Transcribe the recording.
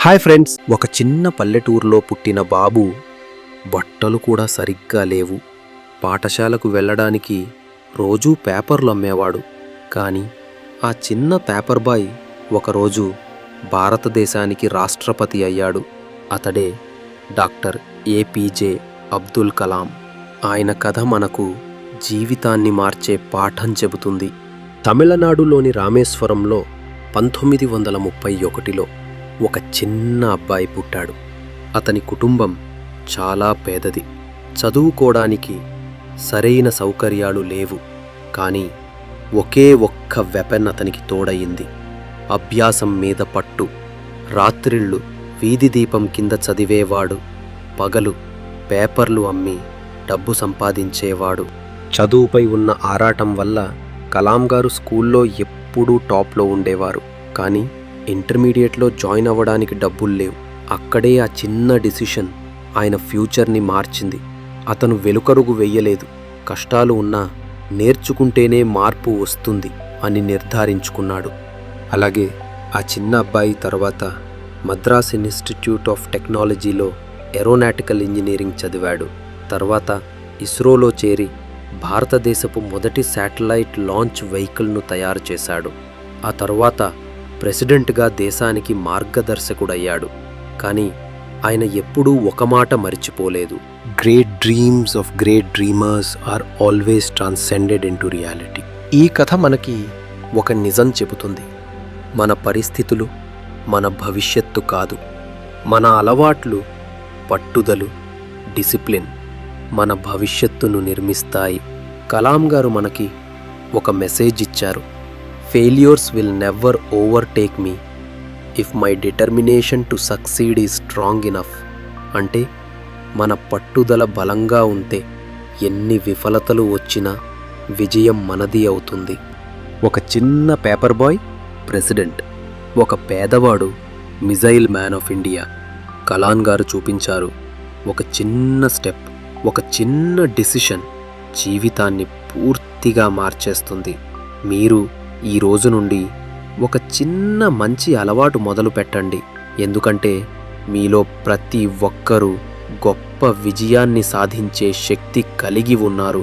Hi friends, ఒక చిన్న పల్లెటూరులో పుట్టిన బాబు బట్టలు కూడా సరిగ్గా లేవు. పాఠశాలకు వెళ్ళడానికి రోజూ పేపర్లు అమ్మేవాడు. కానీ ఆ చిన్న పేపర్ బాయ్ ఒకరోజు భారతదేశానికి రాష్ట్రపతి అయ్యాడు. అతడే డాక్టర్ ఏపీజే అబ్దుల్ కలాం. ఆయన కథ మనకు జీవితాన్ని మార్చే పాఠం చెబుతుంది. తమిళనాడులోని రామేశ్వరంలో 1931లో ఒక చిన్న అబ్బాయి పుట్టాడు. అతని కుటుంబం చాలా పేదది. చదువుకోవడానికి సరైన సౌకర్యాలు లేవు. కానీ ఒకే ఒక్క వెపన్ అతనికి తోడయింది: అభ్యాసం మీద పట్టు. రాత్రిళ్ళు వీధి దీపం కింద చదివేవాడు. పగలు పేపర్లు అమ్మి డబ్బు సంపాదించేవాడు. చదువుపై ఉన్న ఆరాటం వల్ల కలాం గారు స్కూల్లో ఎప్పుడూ టాప్లో ఉండేవారు. కానీ ఇంటర్మీడియట్లో జాయిన్ అవ్వడానికి డబ్బులు లేవు. అక్కడే ఆ చిన్న డిసిషన్ ఆయన ఫ్యూచర్ని మార్చింది. అతను వెలుకరుగు వెయ్యలేదు. కష్టాలు ఉన్నా నేర్చుకుంటేనే మార్పు వస్తుంది అని నిర్ధారించుకున్నాడు. అలాగే ఆ చిన్న అబ్బాయి తర్వాత మద్రాస్ ఇన్స్టిట్యూట్ ఆఫ్ టెక్నాలజీలో ఏరోనాటికల్ ఇంజనీరింగ్ చదివాడు. తర్వాత ఇస్రోలో చేరి భారతదేశపు మొదటి శాటిలైట్ లాంచ్ వెహికల్ను తయారు చేశాడు. ఆ తర్వాత ప్రెసిడెంట్గా దేశానికి మార్గదర్శకుడయ్యాడు. కానీ ఆయన ఎప్పుడూ ఒక మాట మరిచిపోలేదు: great dreams of great dreamers are always transcended into reality. ఈ కథ మనకి ఒక నిజం చెబుతుంది: మన పరిస్థితులు మన భవిష్యత్తు కాదు, మన అలవాట్లు, పట్టుదలు, డిసిప్లిన్ మన భవిష్యత్తును నిర్మిస్తాయి. కలాం గారు మనకి ఒక మెసేజ్ ఇచ్చారు: failures will never overtake me if my determination to succeed is strong enough. అంటే మన పట్టుదల బలంగా ఉంటే ఎన్ని విఫలతలు వచ్చినా విజయం మనది అవుతుంది. ఒక చిన్న పేపర్ బాయ్ ప్రెసిడెంట్, ఒక పేదవాడు missile man of India. Kalam గారు చూపించారు: ఒక చిన్న స్టెప్, ఒక చిన్న డిసిషన్ జీవితాన్ని పూర్తిగా మార్చేస్తుంది. మీరు ఈ రోజు నుండి ఒక చిన్న మంచి అలవాటు మొదలు పెట్టండి. ఎందుకంటే మీలో ప్రతి ఒక్కరూ గొప్ప విజయాన్ని సాధించే శక్తి కలిగి ఉన్నారు.